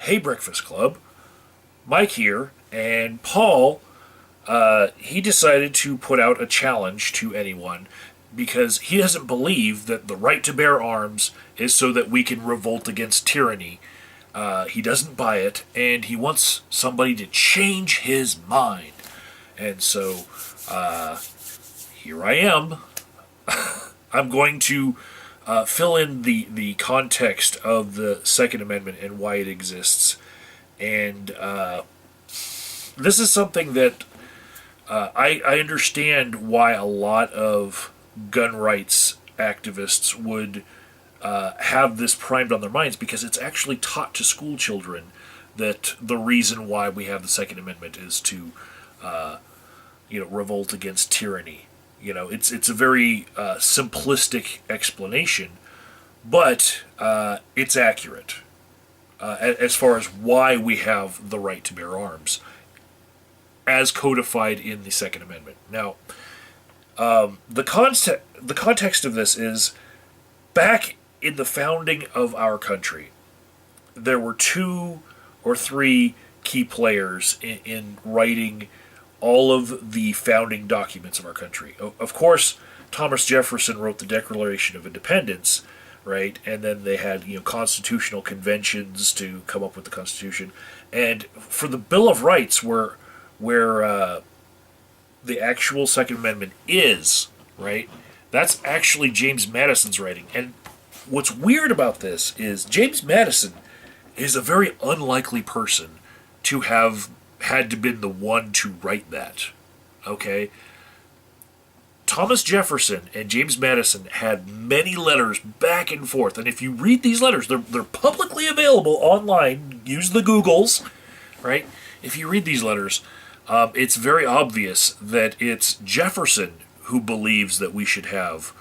Hey Breakfast Club, Mike here, and Paul, he decided to put out a challenge to anyone because he doesn't believe that the right to bear arms is so that we can revolt against tyranny. He doesn't buy it, and he wants somebody to change his mind. And so, here I am. I'm going to fill in the context of the Second Amendment and why it exists. And this is something that I understand why a lot of gun rights activists would have this primed on their minds, because it's actually taught to school children that the reason why we have the Second Amendment is to revolt against tyranny. It's a very simplistic explanation, but it's accurate as far as why we have the right to bear arms, as codified in the Second Amendment. Now, the context of this is back in the founding of our country. There were two or three key players in writing all of the founding documents of our country. Of course, Thomas Jefferson wrote the Declaration of Independence, right? And then they had constitutional conventions to come up with the Constitution. And for the Bill of Rights, where the actual Second Amendment is, right? That's actually James Madison's writing. And what's weird about this is James Madison is a very unlikely person to have had to been the one to write that. Okay? Thomas Jefferson and James Madison had many letters back and forth, and if you read these letters, they're publicly available online. Use the Googles, right? If you read these letters, it's very obvious that it's Jefferson who believes that we should have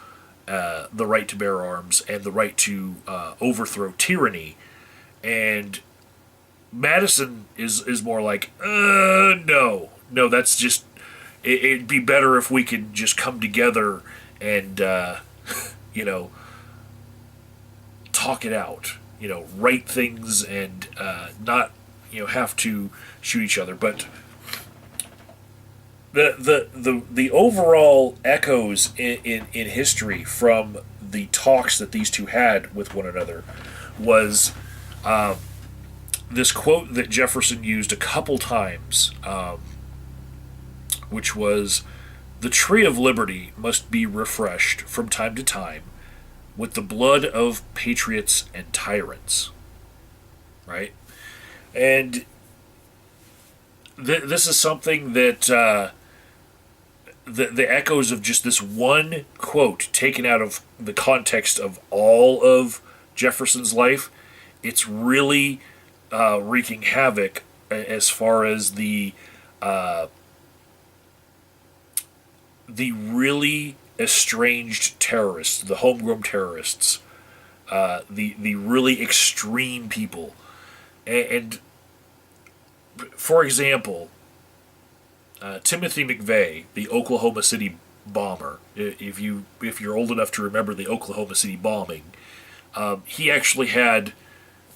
the right to bear arms and the right to overthrow tyranny, and Madison is more like, no, that's just, it'd be better if we could just come together and, talk it out, write things and not, have to shoot each other. But the overall echoes in history from the talks that these two had with one another was this quote that Jefferson used a couple times, which was, "The tree of liberty must be refreshed from time to time with the blood of patriots and tyrants." Right? And this is something that the echoes of just this one quote taken out of the context of all of Jefferson's life, it's really wreaking havoc as far as the really estranged terrorists, the homegrown terrorists, the really extreme people. And for example, Timothy McVeigh, the Oklahoma City bomber, if you're old enough to remember the Oklahoma City bombing, he actually had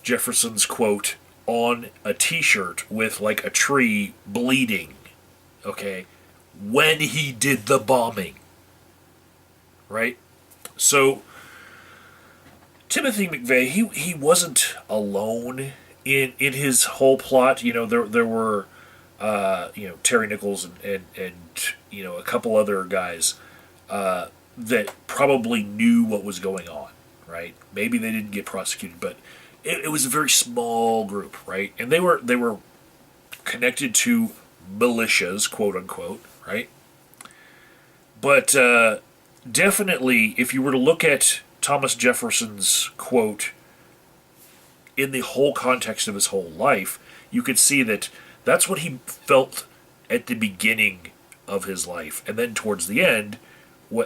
Jefferson's quote on a t-shirt with like a tree bleeding, okay, when he did the bombing, right? So Timothy McVeigh, he wasn't alone in his whole plot. There were Terry Nichols and a couple other guys that probably knew what was going on, right? Maybe they didn't get prosecuted, but it was a very small group, right? And they were connected to militias, quote unquote, right? But definitely, if you were to look at Thomas Jefferson's quote in the whole context of his whole life, you could see that that's what he felt at the beginning of his life. And then towards the end,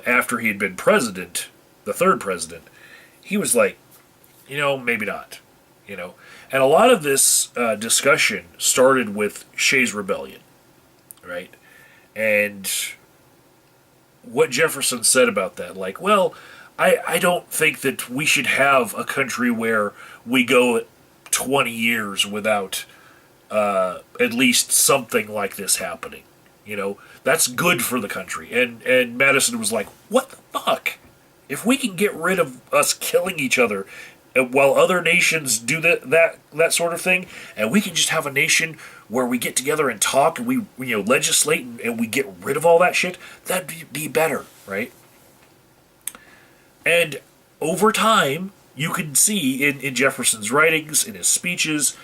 after he had been president, the third president, he was like, maybe not. And a lot of this discussion started with Shays' Rebellion, right? And what Jefferson said about that, like, well, I don't think that we should have a country where we go 20 years without at least something like this happening. That's good for the country. And Madison was like, what the fuck? If we can get rid of us killing each other while other nations do that sort of thing, and we can just have a nation where we get together and talk and we legislate and we get rid of all that shit, that'd be better, right? And over time, you can see in Jefferson's writings, in his speeches,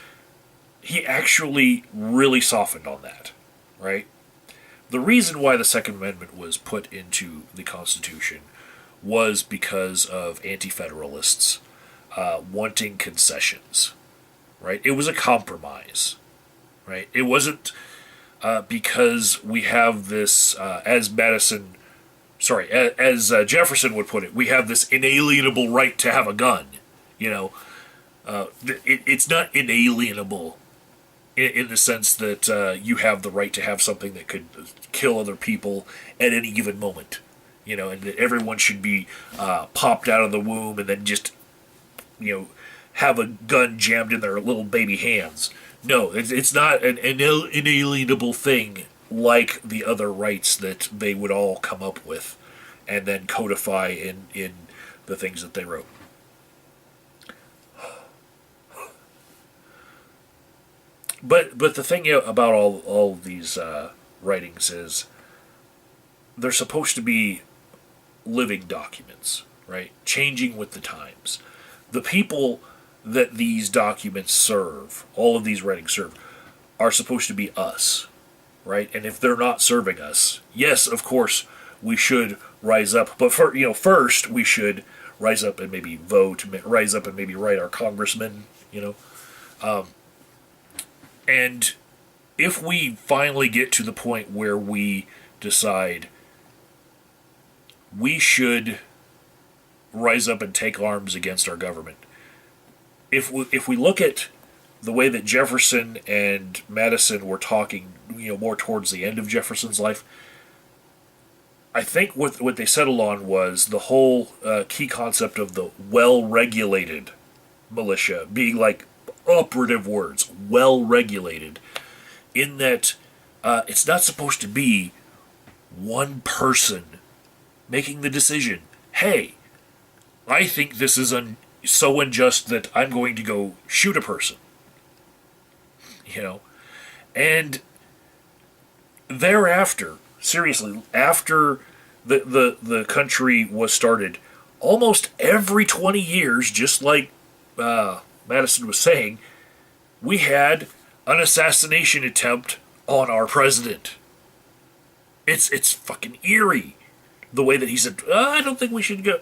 he actually really softened on that, right? The reason why the Second Amendment was put into the Constitution was because of anti-federalists wanting concessions, right? It was a compromise, right? It wasn't because we have this, as Jefferson would put it, we have this inalienable right to have a gun. It's not inalienable in the sense that you have the right to have something that could kill other people at any given moment. And that everyone should be popped out of the womb and then just, have a gun jammed in their little baby hands. No, it's not an inalienable thing like the other rights that they would all come up with and then codify in the things that they wrote. But the thing about all these writings is they're supposed to be living documents, right? Changing with the times. The people that these documents serve, all of these writings serve, are supposed to be us, right? And if they're not serving us, yes, of course, we should rise up. But first we should rise up and maybe vote, rise up and maybe write our congressmen, and if we finally get to the point where we decide we should rise up and take arms against our government, if we look at the way that Jefferson and Madison were talking, more towards the end of Jefferson's life, I think what they settled on was the whole key concept of the well-regulated militia being like operative words, well-regulated, in that it's not supposed to be one person making the decision. Hey, I think this is so unjust that I'm going to go shoot a person. And thereafter, seriously, after the country was started, almost every 20 years, just like Madison was saying, we had an assassination attempt on our president. It's fucking eerie the way that he said, I don't think we should go.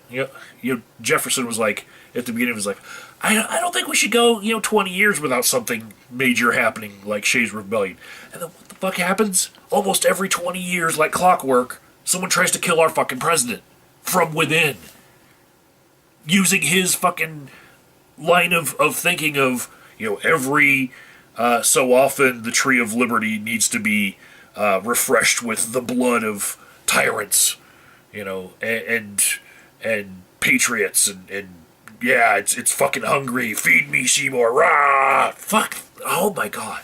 Jefferson was like, at the beginning, was like, I don't think we should go, 20 years without something major happening like Shays' Rebellion. And then what the fuck happens? Almost every 20 years, like clockwork, someone tries to kill our fucking president from within, using his fucking line of thinking of, every so often the tree of liberty needs to be refreshed with the blood of tyrants, and patriots, and yeah, it's fucking hungry. Feed me, Seymour. Rah! Fuck. Oh my god.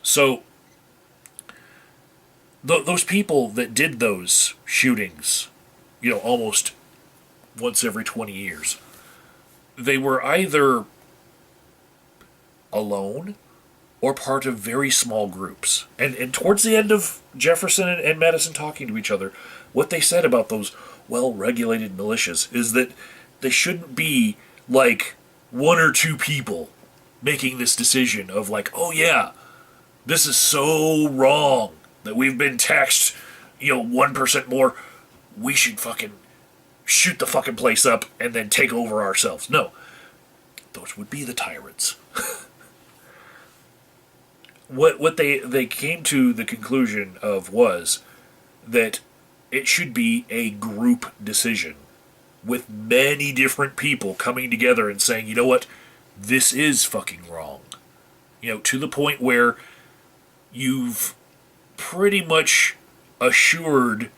So those people that did those shootings, almost once every 20 years, they were either alone or part of very small groups. And towards the end of Jefferson and Madison talking to each other, what they said about those well-regulated militias is that they shouldn't be like one or two people making this decision of like, oh yeah, this is so wrong that we've been taxed, 1% more. We should fucking shoot the fucking place up and then take over ourselves. No. Those would be the tyrants. What they came to the conclusion of was that it should be a group decision with many different people coming together and saying, you know what, this is fucking wrong. To the point where you've pretty much assured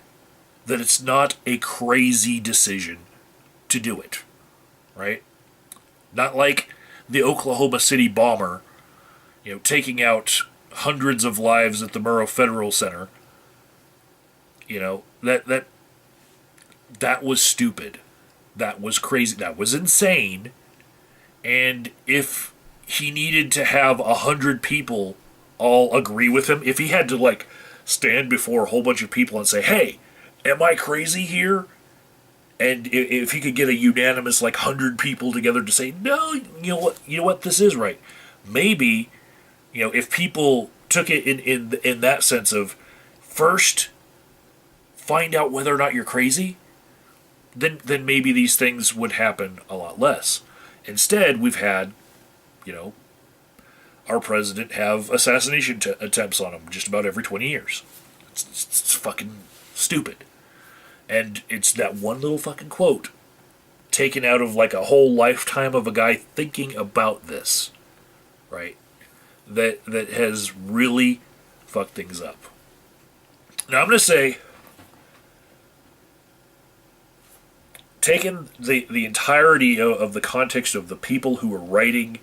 that it's not a crazy decision to do it, right? Not like the Oklahoma City bomber, taking out hundreds of lives at the Murrah Federal Center. That was stupid. That was crazy. That was insane. And if he needed to have 100 people all agree with him, if he had to stand before a whole bunch of people and say, "Hey, am I crazy here?" And if he could get a unanimous 100 people together to say, "No, you know what, this is right." Maybe, if people took it in that sense of first find out whether or not you're crazy, then maybe these things would happen a lot less. Instead, we've had, our president have assassination attempts on him just about every 20 years. It's fucking stupid. And it's that one little fucking quote taken out of a whole lifetime of a guy thinking about this, right? That has really fucked things up. Now I'm going to say, taking the entirety of the context of the people who were writing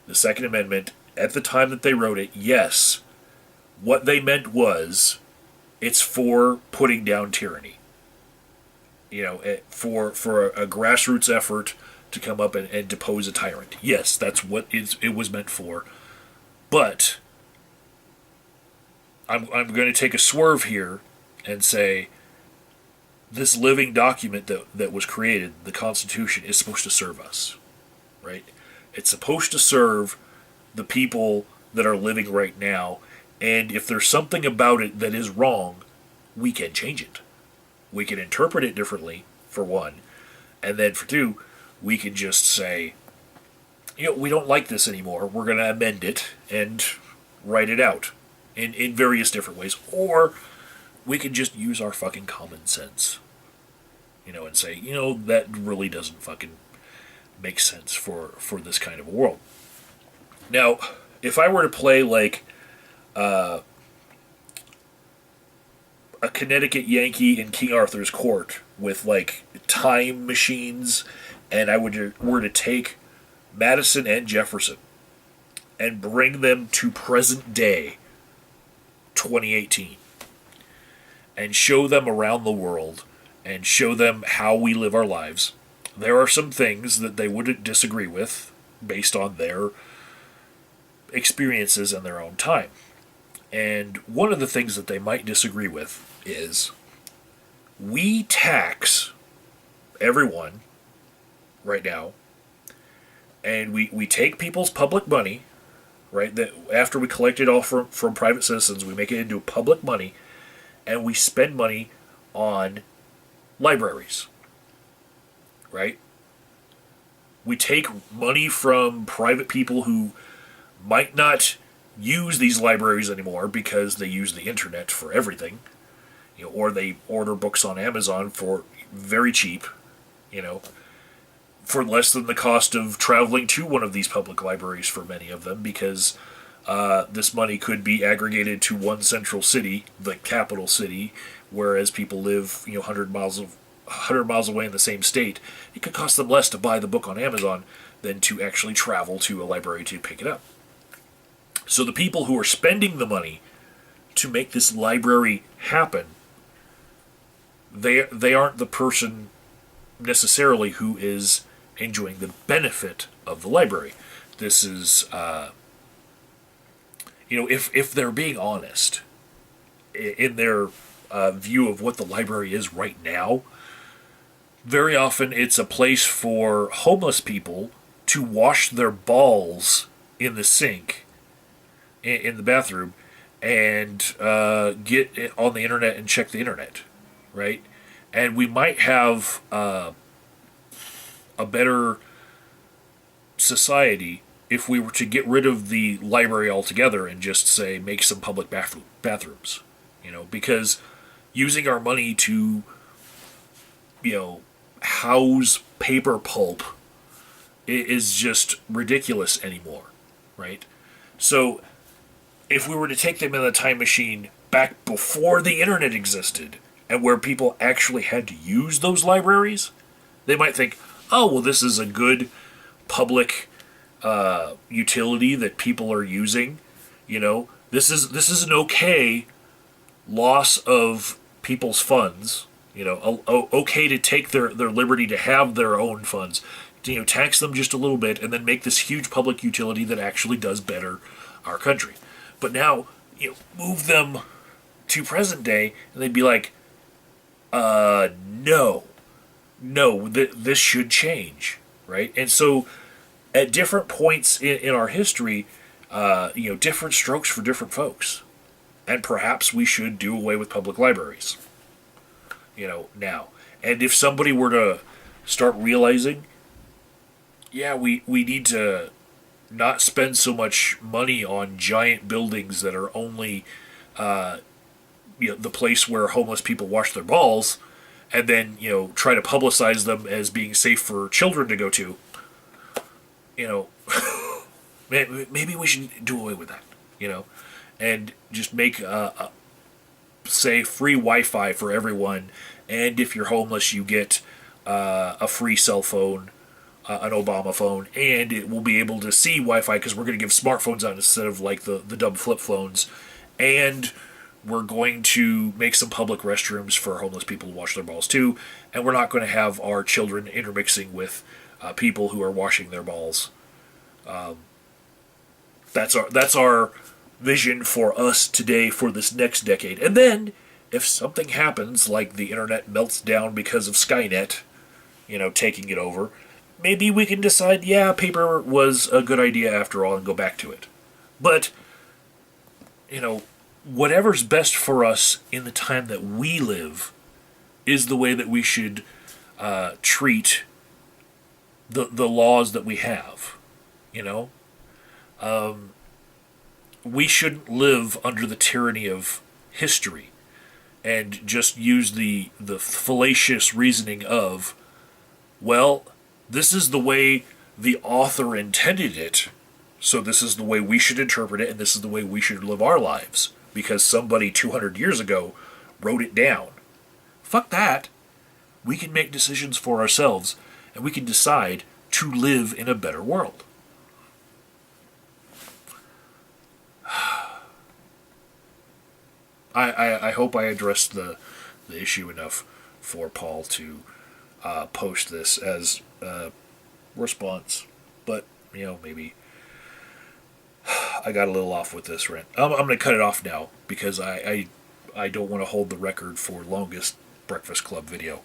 the Second Amendment at the time that they wrote it, yes, what they meant was it's for putting down tyranny. For a grassroots effort to come up and depose a tyrant. Yes, that's what it was meant for. But I'm going to take a swerve here and say this living document that was created, the Constitution, is supposed to serve us, right? It's supposed to serve the people that are living right now, and if there's something about it that is wrong, we can change it. We can interpret it differently, for one, and then for two, we can just say, we don't like this anymore, we're going to amend it and write it out in various different ways, or we can just use our fucking common sense, and say, that really doesn't fucking make sense for this kind of a world. Now, if I were to play a Connecticut Yankee in King Arthur's court with time machines, and I were to take Madison and Jefferson and bring them to present day 2018 and show them around the world and show them how we live our lives, there are some things that they wouldn't disagree with based on their experiences in their own time. And one of the things that they might disagree with is we tax everyone right now, and we take people's public money, right, that after we collect it all from private citizens, we make it into public money, and we spend money on libraries, right? We take money from private people who might not use these libraries anymore because they use the internet for everything, or they order books on Amazon for very cheap, for less than the cost of traveling to one of these public libraries for many of them, because this money could be aggregated to one central city, the capital city, whereas people live 100 miles away in the same state. It could cost them less to buy the book on Amazon than to actually travel to a library to pick it up. So the people who are spending the money to make this library happen, they aren't the person necessarily who is enjoying the benefit of the library. This is, if they're being honest in their view of what the library is right now, very often it's a place for homeless people to wash their balls in the sink in the bathroom and get on the internet and check the internet, right? And we might have a better society if we were to get rid of the library altogether and just say make some public bathrooms, because using our money to house paper pulp is just ridiculous anymore, right? So if we were to take them in the time machine back before the internet existed and where people actually had to use those libraries, they might think, oh, well, this is a good public utility that people are using. This is an okay loss of people's funds. Okay to take their liberty to have their own funds. Tax them just a little bit, and then make this huge public utility that actually does better our country. But now, move them to present day, and they'd be like, no, this should change, right? And so, at different points in our history, different strokes for different folks. And perhaps we should do away with public libraries, now. And if somebody were to start realizing, yeah, we need to not spend so much money on giant buildings that are only the place where homeless people wash their balls, and then try to publicize them as being safe for children to go to. Maybe we should do away with that. And just make say free Wi-Fi for everyone, and if you're homeless, you get a free cell phone, an Obama phone, and it will be able to see Wi-Fi because we're going to give smartphones out instead of like the dumb flip phones, and we're going to make some public restrooms for homeless people to wash their balls too, and we're not going to have our children intermixing with people who are washing their balls. That's our vision for us today for this next decade. And then, if something happens, like the internet melts down because of Skynet, taking it over, maybe we can decide, yeah, paper was a good idea after all and go back to it. But, whatever's best for us in the time that we live is the way that we should treat the laws that we have, we shouldn't live under the tyranny of history and just use the fallacious reasoning of, well, this is the way the author intended it, so this is the way we should interpret it, and this is the way we should live our lives, because somebody 200 years ago wrote it down. Fuck that. We can make decisions for ourselves, and we can decide to live in a better world. I hope I addressed the issue enough for Paul to post this as a response. But, maybe I got a little off with this rant. I'm going to cut it off now because I don't want to hold the record for longest Breakfast Club video.